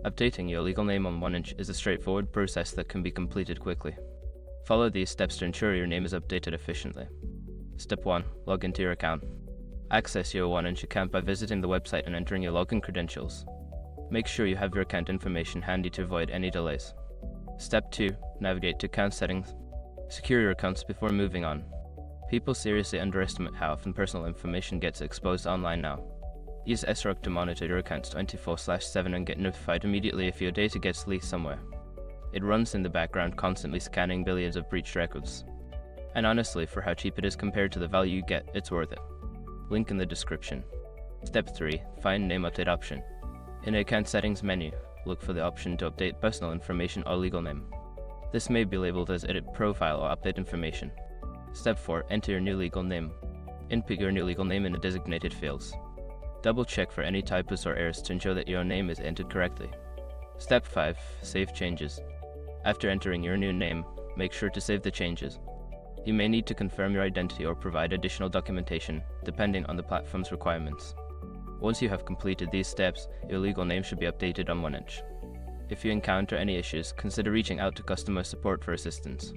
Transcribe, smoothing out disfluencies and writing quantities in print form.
Updating your legal name on OneInch is a straightforward process that can be completed quickly. Follow these steps to ensure your name is updated efficiently. Step 1. Log into your account. Access your OneInch account by visiting the website and entering your login credentials. Make sure you have your account information handy to avoid any delays. Step 2. Navigate to account settings. Secure your accounts before moving on. People seriously underestimate how often personal information gets exposed online now. Use SROC to monitor your accounts 24/7 and get notified immediately if your data gets leaked somewhere. It runs in the background, constantly scanning billions of breached records. And honestly, for how cheap it is compared to the value you get, it's worth it. Link in the description. Step 3. Find Name Update option. In the Account Settings menu, look for the option to update personal information or legal name. This may be labeled as Edit Profile or Update Information. Step 4. Enter your new legal name. Input your new legal name in the designated fields. Double check for any typos or errors to ensure that your name is entered correctly. Step 5. Save changes. After entering your new name, make sure to save the changes. You may need to confirm your identity or provide additional documentation, depending on the platform's requirements. Once you have completed these steps, your legal name should be updated on OneInch. If you encounter any issues, consider reaching out to customer support for assistance.